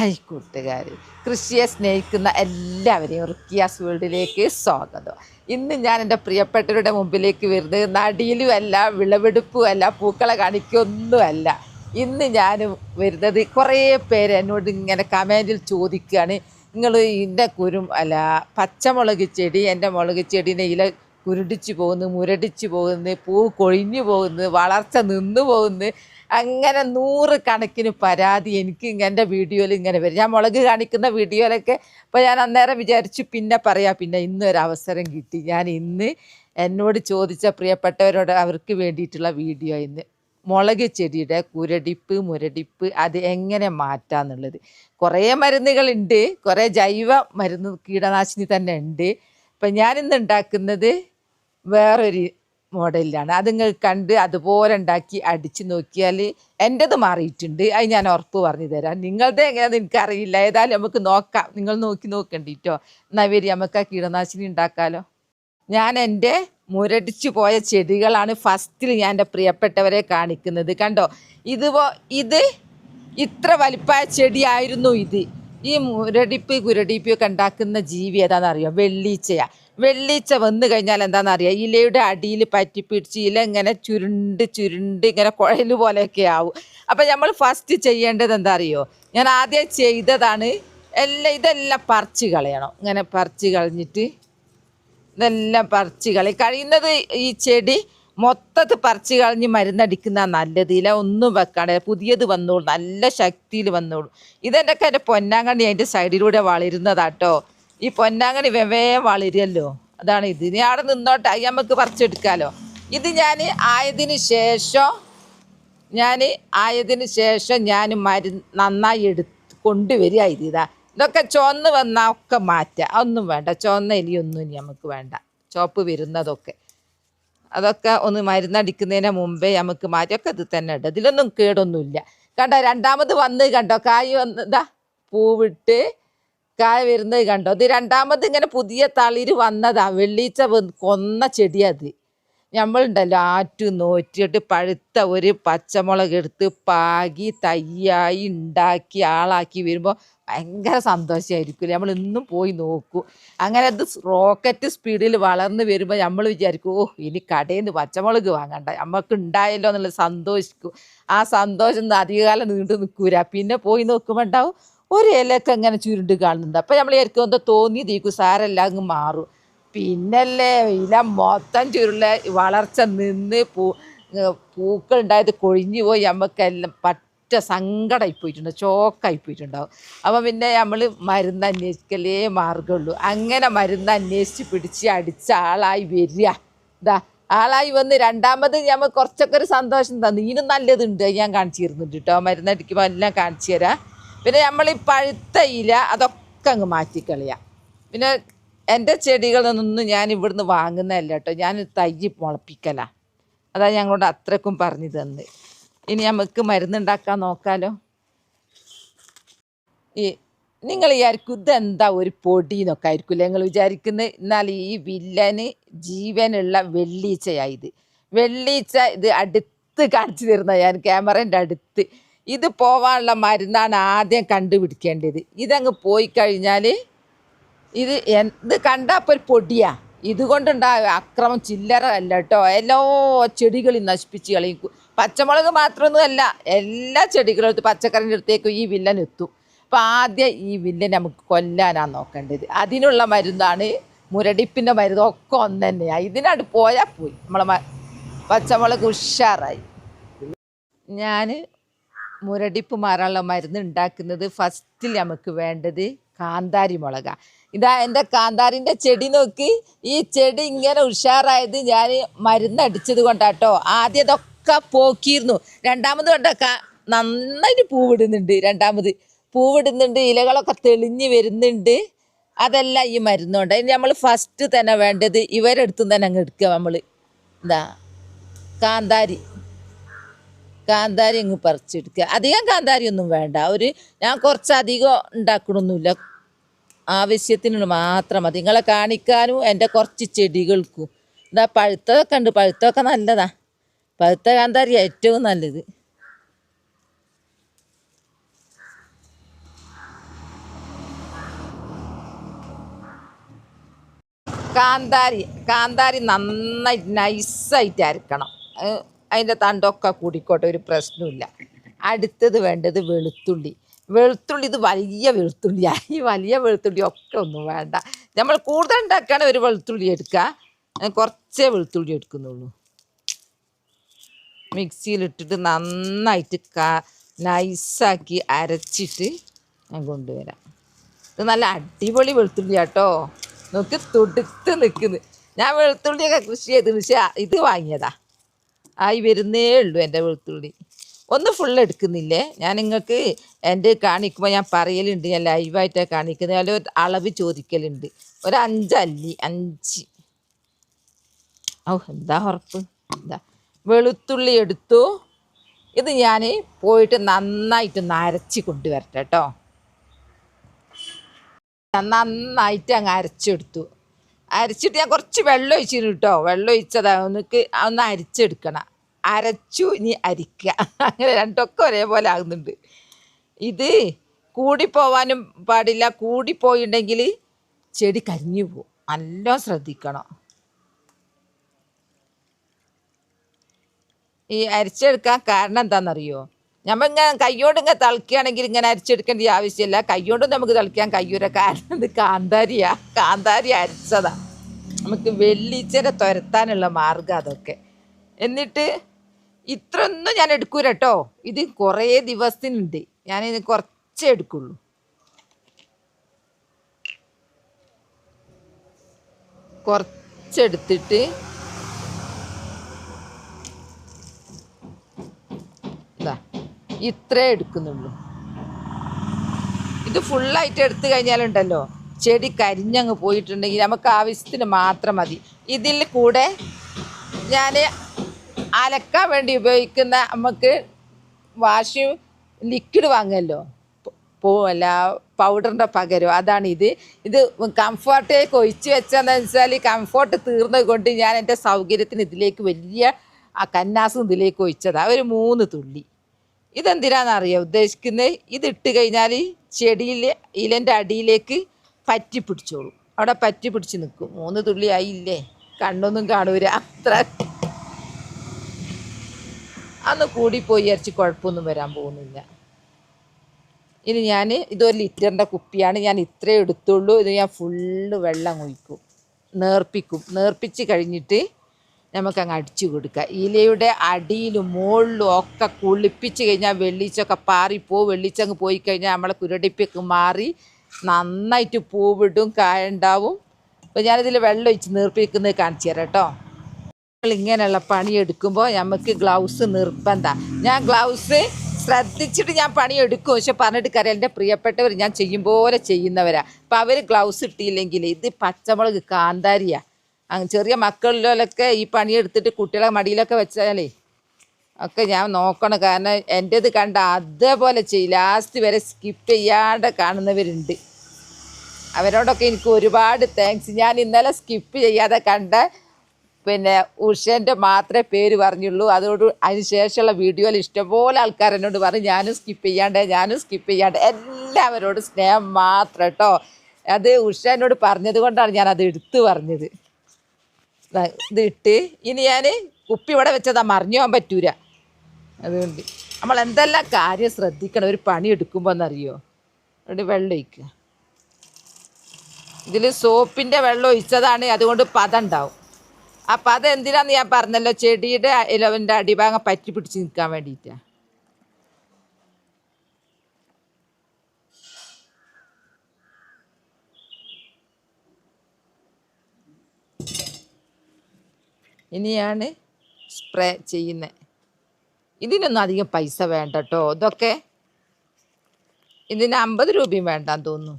Hi കൂട്ടുകാർ, കൃഷിയെ സ്നേഹിക്കുന്ന എല്ലാവരെയും റുക്കിയാസ് വേൾഡിലേക്ക് സ്വാഗതം. ഇന്ന് ഞാൻ എൻ്റെ പ്രിയപ്പെട്ടവരുടെ മുമ്പിലേക്ക് വരുന്നത് നടിയിലുമല്ല, വിളവെടുപ്പുമല്ല, പൂക്കളെ കാണിക്കൊന്നുമല്ല. ഇന്ന് ഞാൻ വരുന്നത് കുറേ പേര് എന്നോട് ഇങ്ങനെ കമൻറ്റിൽ ചോദിക്കുകയാണ്, നിങ്ങൾ ഇതിൻ്റെ പച്ചമുളക് ചെടി, എൻ്റെ മുളക് ചെടീനെ ഇല കുരുടിച്ച് പോകുന്നു, മുരടിച്ച് പോകുന്നു, പൂ കൊഴിഞ്ഞു പോകുന്നു, വളർച്ച നിന്നു പോകുന്നു, അങ്ങനെ 100 കണക്കിന് പരാതി എനിക്ക് എൻ്റെ വീഡിയോയിൽ ഇങ്ങനെ വരും. ഞാൻ മുളക് കാണിക്കുന്ന വീഡിയോയിലൊക്കെ ഇപ്പോൾ ഞാൻ അന്നേരം വിചാരിച്ചു പിന്നെ പറയാം. പിന്നെ ഇന്നൊരവസരം കിട്ടി. ഞാൻ ഇന്ന് എന്നോട് ചോദിച്ച പ്രിയപ്പെട്ടവരോട് അവർക്ക് വേണ്ടിയിട്ടുള്ള വീഡിയോ ഇന്ന് മുളക് ചെടിയുടെ കുരടിപ്പ് മുരടിപ്പ് അത് എങ്ങനെ മാറ്റാന്നുള്ളത്. കുറേ മരുന്നുകളുണ്ട്, കുറേ ജൈവ മരുന്ന് കീടനാശിനി തന്നെ ഉണ്ട്. ഇപ്പം ഞാനിന്ന് ഉണ്ടാക്കുന്നത് വേറൊരു മോഡലിലാണ്. അത് നിങ്ങൾ കണ്ട് അതുപോലെ ഉണ്ടാക്കി അടിച്ച് നോക്കിയാൽ എൻ്റെത് മാറിയിട്ടുണ്ട്. അത് ഞാൻ ഉറപ്പ് പറഞ്ഞു തരാം. നിങ്ങളുടെ എങ്ങനെയാണെന്ന് എനിക്കറിയില്ല. ഏതായാലും നമുക്ക് നോക്കാം. നിങ്ങൾ നോക്കണ്ടിട്ടോ. എന്നാൽ വരി നമുക്ക് ആ കീടനാശിനി ഉണ്ടാക്കാമല്ലോ. ഞാൻ എൻ്റെ മുരടിച്ചു പോയ ചെടികളാണ് ഫസ്റ്റിൽ ഞാൻ എൻ്റെ പ്രിയപ്പെട്ടവരെ കാണിക്കുന്നത്. കണ്ടോ, ഇത് ഇത്ര വലിപ്പമായ ചെടിയായിരുന്നു ഇത്. ഈ മുരടിപ്പ് കുരടിപ്പൊക്കെ ഉണ്ടാക്കുന്ന ജീവി ഏതാണെന്നറിയോ? വെള്ളീച്ചയാണ്. വെള്ളീച്ച വന്നു കഴിഞ്ഞാൽ എന്താണെന്നറിയാം, ഇലയുടെ അടിയിൽ പറ്റിപ്പിടിച്ച് ഇല ഇങ്ങനെ ചുരുണ്ട് ഇങ്ങനെ കുഴൽ പോലെയൊക്കെ ആവും. അപ്പം നമ്മൾ ഫസ്റ്റ് ചെയ്യേണ്ടത് എന്താ അറിയോ? ഞാൻ ആദ്യം ചെയ്തതാണ് ഇതെല്ലാം പറിച്ച് കളയണം. ഇങ്ങനെ പറിച്ച് കളഞ്ഞിട്ട് ഇതെല്ലാം പറിച്ച് കഴിയുന്നത് ഈ ചെടി മൊത്തത്തിൽ പറിച്ച് കളഞ്ഞ് മരുന്നടിക്കുന്ന നല്ലത്. ഇല ഒന്നും വെക്കാണ്ട് പുതിയത് വന്നോളൂ, നല്ല ശക്തിയിൽ വന്നോളൂ. ഇതെൻ്റെയൊക്കെ എൻ്റെ പൊന്നാങ്കണ്ണി അതിൻ്റെ സൈഡിലൂടെ വളരുന്നതാട്ടോ. ഈ പൊന്നാങ്കണ്ണി വളരുമല്ലോ, അതാണ് ഇത്. ഇനി അവിടെ നിന്നോട്ടെ, നമുക്ക് പറിച്ചെടുക്കാമല്ലോ. ഇത് ഞാൻ ആയതിന് ശേഷം ഞാൻ നന്നായി കൊണ്ടുവരിക. ഇതൊക്കെ ചുവന്ന് വന്നാൽ ഒക്കെ മാറ്റുക. അതൊന്നും വേണ്ട, ചുവന്ന എലിയൊന്നും ഇനി നമുക്ക് വേണ്ട. ചുവപ്പ് വരുന്നതൊക്കെ അതൊക്കെ ഒന്ന് മരുന്നടിക്കുന്നതിന് മുമ്പേ നമുക്ക് മാറ്റിയൊക്കെ ഇത് തന്നെ ഉണ്ട്. ഇതിലൊന്നും കേടൊന്നുമില്ല. കണ്ടോ, രണ്ടാമത് വന്ന് കണ്ടോ, കായ് വന്നതാ, പൂവിട്ട് കായ വരുന്നത് കണ്ടോ. ഇത് രണ്ടാമത് ഇങ്ങനെ പുതിയ തളിര് വന്നതാ. വെള്ളീച്ച കൊന്ന ചെടിയത്. നമ്മളുണ്ടല്ലോ നോറ്റിയിട്ട് പഴുത്ത ഒരു പച്ചമുളക് എടുത്ത് പാകി തയ്യായി ഉണ്ടാക്കി ആളാക്കി വരുമ്പോൾ ഭയങ്കര സന്തോഷമായിരിക്കും. നമ്മൾ ഇന്നും പോയി നോക്കൂ. അങ്ങനെ അത് റോക്കറ്റ് സ്പീഡിൽ വളർന്ന് വരുമ്പോൾ നമ്മൾ വിചാരിക്കും, ഓ ഇനി കടയിൽ നിന്ന് പച്ചമുളക് വാങ്ങണ്ട, നമുക്ക് ഉണ്ടായല്ലോ എന്നുള്ളത് സന്തോഷിക്കും. ആ സന്തോഷം അധികകാലം നീണ്ടു നിൽക്കൂല. പിന്നെ പോയി നോക്കുമ്പോൾ ഉണ്ടാവും ഒരു ഇലയൊക്കെ ഇങ്ങനെ ചുരുണ്ട് കാണുന്നുണ്ട്. അപ്പം നമ്മൾ വിചാരിക്കും എന്താ തോന്നിയതീക്കും, സാരെല്ലാം അങ്ങ് മാറും. പിന്നല്ലേ ഇല മൊത്തം ചുരുള വളർച്ച നിന്ന് പൂക്കൾ ഉണ്ടായത് കൊഴിഞ്ഞു പോയി നമുക്കെല്ലാം പറ്റ സങ്കടമായി പോയിട്ടുണ്ട്, ചോക്കായി പോയിട്ടുണ്ടാവും. അപ്പം പിന്നെ നമ്മൾ മരുന്ന് അന്വേഷിക്കലേ മാർഗമുള്ളൂ. അങ്ങനെ മരുന്ന് അന്വേഷിച്ച് പിടിച്ച് അടിച്ച ആളായി വരിക. ആളായി വന്ന് രണ്ടാമത് നമ്മൾ കുറച്ചൊക്കെ ഒരു സന്തോഷം തന്നു. ഇതിനും നല്ലതുണ്ട്, ഞാൻ കാണിച്ചു തരുന്നുണ്ട് കേട്ടോ. മരുന്നടിക്കുമ്പോൾ എല്ലാം കാണിച്ചു തരാം. പിന്നെ നമ്മൾ ഈ പഴുത്ത ഇല അതൊക്കെ അങ്ങ് മാറ്റിക്കളയാം. പിന്നെ എൻ്റെ ചെടികളൊന്നും ഞാൻ ഇവിടുന്ന് വാങ്ങുന്നതല്ല കേട്ടോ, ഞാൻ തൈ മുളപ്പിക്കലാണ്. അതാ ഞങ്ങളോട് അത്രക്കും പറഞ്ഞു തന്ന്. ഇനി നമുക്ക് മരുന്നുണ്ടാക്കാൻ നോക്കാമല്ലോ. നിങ്ങൾ വിചാരിക്കും ഇതെന്താ ഒരു പൊടി എന്നൊക്കെ ആയിരിക്കില്ല നിങ്ങൾ വിചാരിക്കുന്നത്. എന്നാൽ ഈ വില്ലന് ജീവനുള്ള വെള്ളീച്ചയായത്. വെള്ളീച്ച ഇത് അടുത്ത് കാണിച്ചു തരുന്ന ഞാൻ ക്യാമറേൻ്റെ അടുത്ത്. ഇത് പോവാനുള്ള മരുന്നാണ് ആദ്യം കണ്ടുപിടിക്കേണ്ടത്. ഇതങ്ങ് പോയി കഴിഞ്ഞാൽ ഇത് കണ്ടപ്പോൾ ഒരു പൊടിയാണ്. ഇതുകൊണ്ടുണ്ടായ അക്രമം ചില്ലറ അല്ല കേട്ടോ. എല്ലാ ചെടികളും നശിപ്പിച്ച് കളയും. പച്ചമുളക് മാത്രമൊന്നുമല്ല, എല്ലാ ചെടികളും പച്ചക്കറിൻ്റെ അടുത്തേക്കും ഈ വില്ലൻ എത്തും. അപ്പം ആദ്യം ഈ വില്ലൻ നമുക്ക് കൊല്ലാനാണ് നോക്കേണ്ടത്. അതിനുള്ള മരുന്നാണ് മുരടിപ്പിൻ്റെ മരുന്ന്, ഒക്കെ ഒന്ന് തന്നെയാണ്. ഇതിനട് പോയാൽ പോയി നമ്മളെ പച്ചമുളക് ഉഷാറായി. ഞാൻ മുരടിപ്പ് മാറാനുള്ള മരുന്ന് ഉണ്ടാക്കുന്നത് ഫസ്റ്റിൽ നമുക്ക് വേണ്ടത് കാന്താരി മുളകാണ്. ഇതാ എൻ്റെ കാന്താരിൻ്റെ ചെടി നോക്കി. ഈ ചെടി ഇങ്ങനെ ഉഷാറായത് ഞാൻ മരുന്നടിച്ചത് കൊണ്ടാട്ടോ. ആദ്യം ഇതൊക്കെ പോക്കിയിരുന്നു. രണ്ടാമത് കൊണ്ടൊക്കെ നന്നായിട്ട് പൂവിടുന്നുണ്ട്, ഇലകളൊക്കെ തെളിഞ്ഞ് വരുന്നുണ്ട്. അതെല്ലാം ഈ മരുന്നുണ്ട്. ഇനി നമ്മൾ ഫസ്റ്റ് തന്നെ വേണ്ടത് ഇവരെടുത്തും തന്നെ അങ്ങ് എടുക്കുക. നമ്മൾ കാന്താരി അങ്ങ് പറിച്ചെടുക്കുക. അധികം കാന്താരി ഒന്നും വേണ്ട. ഞാൻ കുറച്ചധികം ഉണ്ടാക്കണമൊന്നുമില്ല, ആവശ്യത്തിന് മാത്രം മതി. നിങ്ങളെ കാണിക്കാനും എൻ്റെ കുറച്ച് ചെടികൾക്കും. പഴുത്തതൊക്കെ ഉണ്ട്, പഴുത്തതൊക്കെ നല്ലതാ. പഴുത്ത കാന്താരി ഏറ്റവും നല്ലത്. കാന്താരി കാന്താരി നന്നായിട്ട് നൈസായിട്ട് അരക്കണം. അതിൻ്റെ തണ്ടൊക്കെ കൂടിക്കോട്ടെ, ഒരു പ്രശ്നമില്ല. അടുത്തത് വേണ്ടത് വെളുത്തുള്ളി. വെളുത്തുള്ളി ഇത് വലിയ വെളുത്തുള്ളിയാണ്. ഈ വലിയ വെളുത്തുള്ളി ഒക്കെ ഒന്നും വേണ്ട. നമ്മൾ കൂടുതൽ ഉണ്ടാക്കുകയാണ് ഒരു വെളുത്തുള്ളി എടുക്കുക. കുറച്ചേ വെളുത്തുള്ളി എടുക്കുന്നുള്ളൂ. മിക്സിയിലിട്ടിട്ട് നന്നായിട്ട് നൈസാക്കി അരച്ചിട്ട് ഞാൻ കൊണ്ടുവരാം. ഇത് നല്ല അടിപൊളി വെളുത്തുള്ളി കേട്ടോ. നോക്ക് തുടുത്ത് നിൽക്കുന്നു. ഞാൻ വെളുത്തുള്ളിയൊക്കെ കൃഷി ചെയ്ത് ഇത് വാങ്ങിയതാ. ആയി വരുന്നേ ഉള്ളൂ എൻ്റെ വെളുത്തുള്ളി. ഒന്ന് ഫുൾ എടുക്കുന്നില്ലേ. ഞാൻ നിങ്ങൾക്ക് എൻ്റെ കാണിക്കുമ്പോൾ ഞാൻ പറയലുണ്ട്, ഞാൻ ലൈവായിട്ടാണ് കാണിക്കുന്നത്. അതിൽ ഒരു അളവ് ചോദിക്കലുണ്ട്. ഒരു 5 അല്ലി 5. എന്താ ഉറപ്പ്. എന്താ വെളുത്തുള്ളി എടുത്തു. ഇത് ഞാൻ പോയിട്ട് നന്നായിട്ട് നരച്ച് കൊണ്ടുവരട്ടെ കേട്ടോ. നന്നായിട്ട് അങ്ങ് അരച്ചെടുത്തു. അരച്ചിട്ട് ഞാൻ കുറച്ച് വെള്ളം ഒഴിച്ചിരുന്നു കേട്ടോ. വെള്ളം ഒഴിച്ചതാ. ഒന്ന് അരിച്ചെടുക്കണം. അരച്ചു ഇനി അരിക്കുക. അങ്ങനെ രണ്ടൊക്കെ ഒരേപോലെ ആകുന്നുണ്ട്. ഇത് കൂടിപ്പോവാനും പാടില്ല. കൂടിപ്പോയിട്ടുണ്ടെങ്കിൽ ചെടി കരിഞ്ഞു പോകും. നല്ല ശ്രദ്ധിക്കണം. ഈ അരിച്ചെടുക്കാൻ കാരണം എന്താണെന്നറിയോ? നമ്മളിങ്ങനെ കൈയോണ്ട് ഇങ്ങനെ തിളക്കുകയാണെങ്കിൽ ഇങ്ങനെ അരിച്ചെടുക്കേണ്ട ആവശ്യമില്ല. കൈയോണ്ടും നമുക്ക് തിളയ്ക്കാൻ കഴിയൂല. കാരണം ഇത് കാന്താരി അരച്ചതാ. നമുക്ക് വെള്ളിച്ചര തുരത്താനുള്ള മാർഗം അതൊക്കെ. എന്നിട്ട് ഇത്രയൊന്നും ഞാൻ എടുക്കൂല കേട്ടോ. ഇത് കുറേ ദിവസത്തിനുണ്ട്. ഞാനിത് കുറച്ചേ എടുക്കുള്ളൂ. കുറച്ചെടുത്തിട്ട് ഇതാ ഇത്രേ എടുക്കുന്നുള്ളൂ. ഇത് ഫുള്ളായിട്ട് എടുത്തു കഴിഞ്ഞാലുണ്ടല്ലോ ചെടി കരിഞ്ഞങ്ങ് പോയിട്ടുണ്ടെങ്കിൽ നമുക്ക് ആവശ്യത്തിന് മാത്രം മതി. ഇതിൽ കൂടെ ഞാൻ അലക്കാൻ വേണ്ടി ഉപയോഗിക്കുന്ന നമുക്ക് വാഷിംഗ് ലിക്വിഡ് വാങ്ങുമല്ലോ, അല്ല പൗഡറിൻ്റെ പകരം, അതാണ് ഇത്. ഇത് കംഫർട്ടേക്ക് ഒഴിച്ച് വെച്ചതെന്ന് വെച്ചാൽ കംഫർട്ട് തീർന്നത് കൊണ്ട് ഞാൻ എൻ്റെ സൗകര്യത്തിന് ഇതിലേക്ക് വലിയ ആ കന്നാസും ഇതിലേക്ക് ഒഴിച്ചതാണ്. ഒരു 3 തുള്ളി. ഇതെന്തിനാണെന്നറിയാം ഉദ്ദേശിക്കുന്നത്? ഇതിട്ട് കഴിഞ്ഞാൽ ചെടിയിൽ ഇലൻ്റെ അടിയിലേക്ക് പറ്റി പിടിച്ചോളും. അവിടെ പറ്റി പിടിച്ച് നിൽക്കും. 3 തുള്ളി ആയില്ലേ, കണ്ണൊന്നും കാണൂല. അത്ര അന്ന് കൂടിപ്പോയി അരച്ച് കുഴപ്പമൊന്നും വരാൻ പോകുന്നില്ല. ഇനി ഞാൻ ഇതൊരു ലിറ്ററിൻ്റെ കുപ്പിയാണ്. ഞാൻ ഇത്രേ എടുത്തുള്ളൂ. ഇത് ഞാൻ ഫുള്ള് വെള്ളം ഒഴിക്കും, നേർപ്പിച്ച് കഴിഞ്ഞിട്ട് നമുക്കങ്ങ് അടിച്ചു കൊടുക്കുക. ഇലയുടെ അടിയിലും മുകളിലും ഒക്കെ കുളിപ്പിച്ച് കഴിഞ്ഞാൽ വെള്ളിച്ചൊക്കെ പാറിപ്പോവും. വെള്ളിച്ചങ്ങ് പോയി കഴിഞ്ഞാൽ നമ്മളെ കുരടിപ്പൊക്കെ മാറി നന്നായിട്ട് പൂവിടും, കായ ഉണ്ടാവും. അപ്പോൾ ഞാനിതിൽ വെള്ളം ഒഴിച്ച് നേർപ്പിക്കുന്നത് കാണിച്ചു തരാം കേട്ടോ. ഇങ്ങനെയുള്ള പണിയെടുക്കുമ്പോൾ നമുക്ക് ഗ്ലൗസ് നിർബന്ധമാണ്. ഞാൻ ഗ്ലൗസ് ശ്രദ്ധിച്ചിട്ട് ഞാൻ പണിയെടുക്കും. പക്ഷെ പറഞ്ഞിട്ട് കറിയാം, എൻ്റെ പ്രിയപ്പെട്ടവർ ഞാൻ ചെയ്യും പോലെ ചെയ്യുന്നവരാണ്. അപ്പം അവർ ഗ്ലൗസ് ഇട്ടില്ലെങ്കിൽ ഇത് പച്ചമുളക് കാന്താരിയാണ്. ചെറിയ മക്കളിലൊക്കെ ഈ പണിയെടുത്തിട്ട് കുട്ടികളെ മടിയിലൊക്കെ വെച്ചാലേ ഒക്കെ ഞാൻ നോക്കണം. കാരണം എൻ്റേത് കണ്ട അതേപോലെ ചെയ്യും. ലാസ്റ്റ് വരെ സ്കിപ്പ് ചെയ്യാണ്ട് കാണുന്നവരുണ്ട്. അവരോടൊക്കെ എനിക്ക് ഒരുപാട് താങ്ക്സ്. ഞാൻ ഇന്നലെ സ്കിപ്പ് ചെയ്യാതെ കണ്ട ഉഷേൻ്റെ മാത്രമേ പേര് പറഞ്ഞുള്ളൂ. അതിന് ശേഷമുള്ള വീഡിയോയിൽ ഇഷ്ടംപോലെ ആൾക്കാർ എന്നോട് പറഞ്ഞു ഞാനും സ്കിപ്പ് ചെയ്യാണ്ട്. എല്ലാവരോടും സ്നേഹം മാത്രം കേട്ടോ. അത് ഉഷ എന്നോട് പറഞ്ഞത് കൊണ്ടാണ് ഞാനത് എടുത്തു പറഞ്ഞത്. ഇതിട്ട് ഇനി ഞാൻ കുപ്പി ഇവിടെ വെച്ചതാ, മറിഞ്ഞു പോകാൻ പറ്റൂല. അതുകൊണ്ട് നമ്മൾ എന്തെല്ലാം കാര്യം ശ്രദ്ധിക്കണം ഒരു പണി എടുക്കുമ്പോൾ എന്നറിയോ? അതുകൊണ്ട് വെള്ളം ഒഴിക്കുക. ഇതിൽ സോപ്പിൻ്റെ വെള്ളം ഒഴിച്ചതാണ്, അതുകൊണ്ട് പത ഉണ്ടാവും. ആ പത എന്തിനാന്ന് ഞാൻ പറഞ്ഞല്ലോ, ചെടിയുടെ ഇലവൻ്റെ അടിഭാഗം പറ്റി പിടിച്ച് നിൽക്കാൻ വേണ്ടിയിട്ടാണ്. ഇനിയാണ് സ്പ്രേ ചെയ്യുന്നത്. ഇതിനൊന്നും അധികം പൈസ വേണ്ട കേട്ടോ. ഇതൊക്കെ ഇതിന് 50 രൂപയും വേണ്ടാന്ന് തോന്നുന്നു.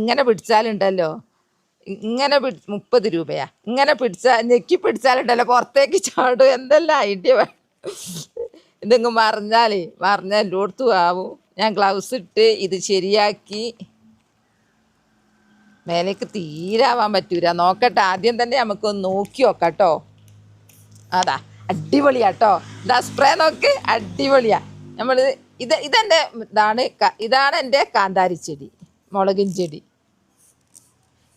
ഇങ്ങനെ പിടിച്ചാലുണ്ടല്ലോ, ഇങ്ങനെ 30 രൂപയാ. ഇങ്ങനെ ഞെക്കി പിടിച്ചാലുണ്ടല്ലോ പുറത്തേക്ക് ചാടും. എന്തെല്ലാം ഐഡിയ വേണം. ഇതെങ്ങ് മറിഞ്ഞാൽ എല്ലായിടത്തും ആവും. ഞാൻ ഗ്ലൗസ് ഇട്ട് ഇത് ശരിയാക്കി. മേലേക്ക് തീരാവാൻ പറ്റൂല. നോക്കട്ടെ, ആദ്യം തന്നെ നമുക്കൊന്ന് നോക്കി നോക്കാം കേട്ടോ. അതാ അടിപൊളിയാട്ടോ. ഇതാ സ്പ്രേ നോക്ക്, അടിപൊളിയാ. നമ്മൾ ഇതാണ് എൻ്റെ കാന്താരി ചെടി, മുളകിൻ ചെടി.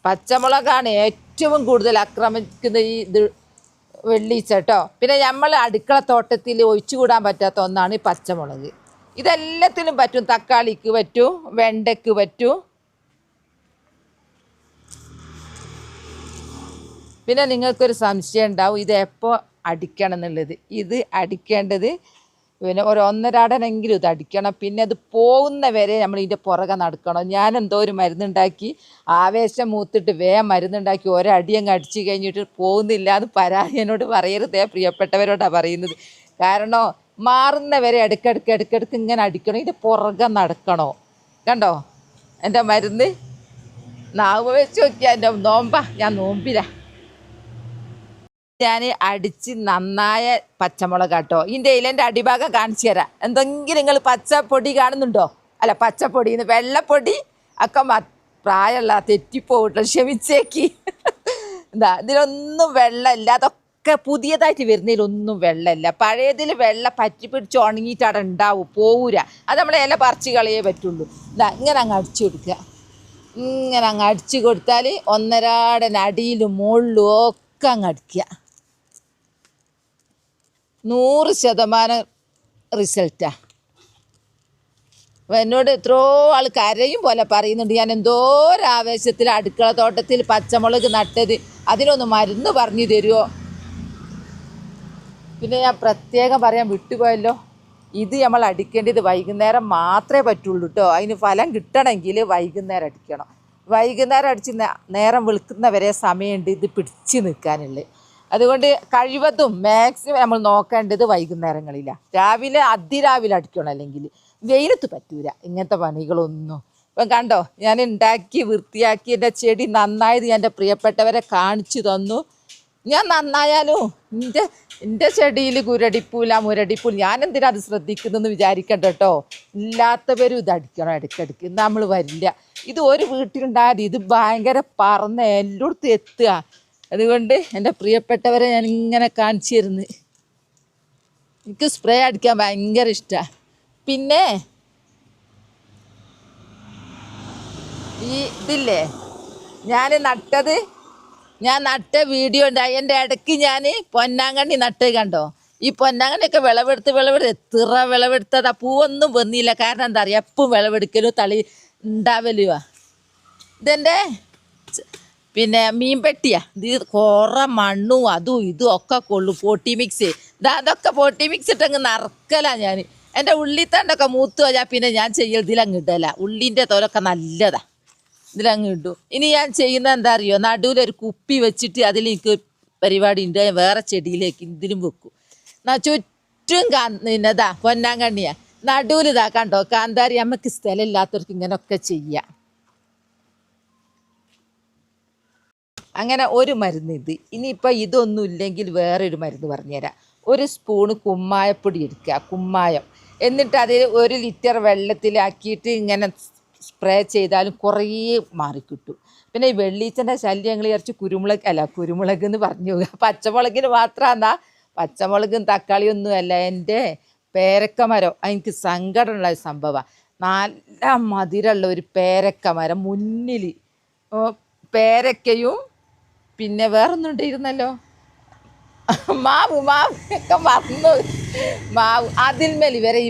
പച്ചമുളകാണ് ഏറ്റവും കൂടുതൽ ആക്രമിക്കുന്ന ഈ ഇത് വെള്ളീച്ച കേട്ടോ. പിന്നെ നമ്മൾ അടുക്കള തോട്ടത്തിൽ ഒഴിച്ചുകൂടാൻ പറ്റാത്ത ഒന്നാണ് ഈ പച്ചമുളക്. ഇതെല്ലാത്തിനും പറ്റും. തക്കാളിക്ക് പറ്റും, വെണ്ടയ്ക്ക് പറ്റും. പിന്നെ നിങ്ങൾക്കൊരു സംശയം ഉണ്ടാവും ഇത് എപ്പോൾ അടിക്കണം എന്നുള്ളത്. ഇത് അടിക്കേണ്ടത് പിന്നെ ഒരു ഒന്നരാടനെങ്കിലും ഇത് അടിക്കണം. പിന്നെ അത് പോകുന്ന വരെ നമ്മൾ ഇതിൻ്റെ പുറകെ നടക്കണം. ഞാൻ എന്തോ ഒരു മരുന്നുണ്ടാക്കി ആവേശം മൂത്തിട്ട് വേഗം മരുന്നുണ്ടാക്കി ഒരടിയങ്ങ് അടിച്ചു കഴിഞ്ഞിട്ട് പോകുന്നില്ല എന്ന് പരാതിയോട് പറയരുതേ പ്രിയപ്പെട്ടവരോടാണ് പറയുന്നത്. കാരണം മാറുന്നവരെ ഇടയ്ക്കിടയ്ക്ക് ഇങ്ങനെ അടിക്കണം. ഇതിൻ്റെ പുറകെ നടക്കണോ. കണ്ടോ എൻ്റെ മരുന്ന് നാവ് വെച്ച് നോക്കിയാൽ എൻ്റെ ഞാൻ നോമ്പില്ല. ഞാൻ അടിച്ച് നന്നായ പച്ചമുളക് കേട്ടോ. ഇതിൻ്റെ ഇലൻ്റെ അടിഭാഗം കാണിച്ചു തരാം. എന്തെങ്കിലും നിങ്ങൾ പച്ചപ്പൊടി കാണുന്നുണ്ടോ? അല്ല പച്ചപ്പൊടി വെള്ളപ്പൊടി ഒക്കെ പ്രായമുള്ള തെറ്റിപ്പോട്ടോ, ക്ഷമിച്ചേക്ക്. എന്താ ഇതിലൊന്നും വെള്ളമില്ല. അതൊക്കെ പുതിയതായിട്ട് വരുന്നതിലൊന്നും വെള്ളമില്ല. പഴയതിൽ വെള്ളം പറ്റി പിടിച്ച് ഉണങ്ങിയിട്ട് അവിടെ ഉണ്ടാവും, പോവൂല. അത് നമ്മളെ ഇല പറിച്ച് കളയേ പറ്റുള്ളൂ. ഇതാ ഇങ്ങനെ അങ്ങ് അടിച്ചു കൊടുക്കുക. ഇങ്ങനെ അങ്ങ് അടിച്ചു കൊടുത്താൽ ഒന്നരാടൻ അടിയിലും മുകളിലും ഒക്കെ അങ്ങ് അടിക്കുക. 100% റിസൾട്ടാണ്. അപ്പോൾ എന്നോട് എത്രയോ ആൾ കരയും പോലെ പറയുന്നുണ്ട് ഞാൻ എന്തോ ഒരാവേശത്തിൽ അടുക്കള തോട്ടത്തിൽ പച്ചമുളക് നട്ടത്, അതിനൊന്ന് മരുന്ന് പറഞ്ഞു തരുമോ. പിന്നെ ഞാൻ പ്രത്യേകം പറയാൻ വിട്ടുപോയല്ലോ, ഇത് നമ്മൾ അടിക്കേണ്ടത് വൈകുന്നേരം മാത്രമേ പറ്റുള്ളൂ കേട്ടോ. അതിന് ഫലം കിട്ടണമെങ്കിൽ വൈകുന്നേരം അടിക്കണം. വൈകുന്നേരം അടിച്ച് നേരം വെളുക്കുന്നവരെ സമയമുണ്ട് ഇത് പിടിച്ച് നിൽക്കാനുള്ളത്. അതുകൊണ്ട് കഴിവതും മാക്സിമം നമ്മൾ നോക്കേണ്ടത് വൈകുന്നേരങ്ങളിലാണ്. രാവിലെ അതിരാവിലെ അടിക്കണം, അല്ലെങ്കിൽ വെയിലത്ത് പറ്റൂല ഇങ്ങനത്തെ പണികളൊന്നും. ഇപ്പം കണ്ടോ ഞാൻ ഉണ്ടാക്കി വൃത്തിയാക്കി എൻ്റെ ചെടി നന്നായത് ഞാൻ എൻ്റെ പ്രിയപ്പെട്ടവരെ കാണിച്ചു തന്നു. ഞാൻ നന്നായാലും എൻ്റെ ചെടിയിൽ കുരടിപ്പൂല മുരടിപ്പൂല ഞാനെന്തിനാ അത് ശ്രദ്ധിക്കുന്നതെന്ന് വിചാരിക്കണ്ട കേട്ടോ. ഇല്ലാത്തവരും ഇത് അടിക്കണം ഇടയ്ക്കിടയ്ക്ക്, നമ്മൾ വരില്ല. ഇത് ഒരു വീട്ടിലുണ്ടായത് ഇത് ഭയങ്കര പറന്ന് എല്ലായിടത്തും എത്തുക. അതുകൊണ്ട് എൻ്റെ പ്രിയപ്പെട്ടവരെ ഞാൻ ഇങ്ങനെ കാണിച്ചു തരുന്നു. എനിക്ക് സ്പ്രേ അടിക്കാൻ ഭയങ്കര ഇഷ്ടമാണ്. പിന്നെ ഈ ഇതില്ലേ ഞാൻ നട്ട വീഡിയോ ഉണ്ടായി. എൻ്റെ ഇടയ്ക്ക് ഞാൻ പൊന്നാങ്കണ്ണി നട്ട് കണ്ടോ. ഈ പൊന്നാങ്കണ്ണിയൊക്കെ വിളവെടുത്ത് എത്ര വിളവെടുത്തതാ. പൂവൊന്നും വന്നില്ല. കാരണം എന്താ പറയുക, എപ്പം വിളവെടുക്കലും തളി ഉണ്ടാവലുവാ. ഇതെൻ്റെ പിന്നെ മീൻപെട്ടിയാ. ഇത് കുറേ മണ്ണും അതും ഇതും ഒക്കെ കൊള്ളും. പോട്ടി മിക്സ് അതൊക്കെ പോട്ടി മിക്സ് ഇട്ടങ്ങ് നറക്കലാണ് ഞാൻ. എൻ്റെ ഉള്ളിത്തണ്ടൊക്കെ മൂത്ത് പോയാൽ പിന്നെ ഞാൻ ചെയ്യൽ ഇതിലങ്ങ് ഇടല. ഉള്ളിൻ്റെ തോലൊക്കെ നല്ലതാണ്, ഇതിലങ്ങ് ഇടും. ഇനി ഞാൻ ചെയ്യുന്നത് എന്താ അറിയോ, നടുവിലൊരു കുപ്പി വെച്ചിട്ട് അതിൽ എനിക്ക് പരിപാടി ഉണ്ട്. വേറെ ചെടിയിലേക്ക് ഇതിലും വെക്കും. ചുറ്റും ഇതാ പൊന്നാങ്കണ്ണിയാ. നടുവിൽ ഇതാ കണ്ടോ കാന്താരി. നമുക്ക് സ്ഥലമില്ലാത്തവർക്ക് ഇങ്ങനെയൊക്കെ ചെയ്യാം. അങ്ങനെ ഒരു മരുന്ന് ഇത്. ഇനിയിപ്പോൾ ഇതൊന്നും ഇല്ലെങ്കിൽ വേറൊരു മരുന്ന് പറഞ്ഞുതരാം. 1 സ്പൂണ് കുമ്മായപ്പൊടി എടുക്കുക, കുമ്മായം. എന്നിട്ട് അതിൽ 1 ലിറ്റർ വെള്ളത്തിലാക്കിയിട്ട് ഇങ്ങനെ സ്പ്രേ ചെയ്താലും കുറേ മാറിക്കിട്ടും. പിന്നെ ഈ വെള്ളീച്ചൻ്റെ ശല്യങ്ങൾ വിചാരിച്ച് കുരുമുളക് എന്ന് പറഞ്ഞു പോകുക. പച്ചമുളകിന് മാത്രമാണ്. പച്ചമുളകും തക്കാളിയൊന്നും അല്ല. എൻ്റെ പേരക്ക മരം എനിക്ക് സങ്കടമുള്ള സംഭവമാണ്. നല്ല മധുരമുള്ള ഒരു പേരക്ക മരം മുന്നിൽ, പേരക്കയും പിന്നെ വേറൊന്നും ഉണ്ടായിരുന്നല്ലോ, മാവ് ഒക്കെ വന്നു. അതിന്മേൽ വരെ ഈ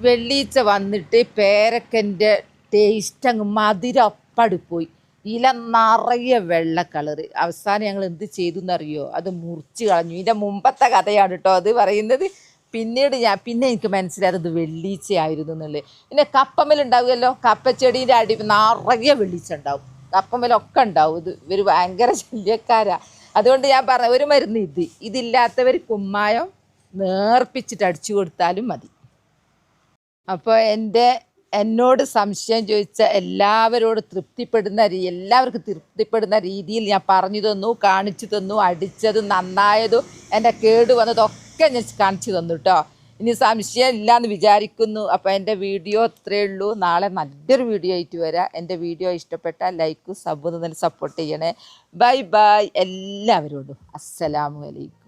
വെള്ളീച്ച വന്നിട്ട് പേരക്കൻ്റെ ടേസ്റ്റ് അങ്ങ് മധുരം അപ്പടിപ്പോയി. ഇല നിറയെ വെള്ള കളറ്. അവസാനം ഞങ്ങൾ എന്ത് ചെയ്തു എന്നറിയോ, അത് മുറിച്ച് കളഞ്ഞു. ഇതിൻ്റെ മുമ്പത്തെ കഥയാണ് കേട്ടോ അത് പറയുന്നത്. പിന്നീട് പിന്നെ എനിക്ക് മനസ്സിലായത് ഇത് വെള്ളീച്ചയായിരുന്നു എന്നുള്ളത്. പിന്നെ കപ്പമേലുണ്ടാവുമല്ലോ, കപ്പച്ചെടീൻ്റെ അടി നിറയെ വെള്ളീച്ച ഉണ്ടാവും. കപ്പമേലൊക്കെ ഉണ്ടാവും. ഇവർ ഭയങ്കര ശല്യക്കാരാണ്. അതുകൊണ്ട് ഞാൻ പറഞ്ഞ ഒരു മരുന്ന് ഇതില്ലാത്തവർ കുമ്മായം നേർപ്പിച്ചിട്ട് അടിച്ചു കൊടുത്താലും മതി. അപ്പോൾ എന്നോട് സംശയം ചോദിച്ച എല്ലാവർക്കും തൃപ്തിപ്പെടുന്ന രീതിയിൽ ഞാൻ പറഞ്ഞു തന്നു, കാണിച്ചു തന്നു. അടിച്ചതും നന്നായതും എൻ്റെ കേട് വന്നതൊക്കെ ഞാൻ കാണിച്ചു തന്നു കേട്ടോ. ഇനി സംശയം ഇല്ലയെന്ന് വിചാരിക്കുന്നു. അപ്പോൾ എൻ്റെ വീഡിയോ ഇത്രയേ ഉള്ളൂ. നാളെ നല്ലൊരു വീഡിയോ ആയിട്ട് വരാം. എൻ്റെ വീഡിയോ ഇഷ്ടപ്പെട്ടാൽ ലൈക്കും സബ്ബും തന്നെ സപ്പോർട്ട് ചെയ്യണേ. ബൈ ബൈ എല്ലാവരോടും. അസ്സലാമു അലൈക്കും.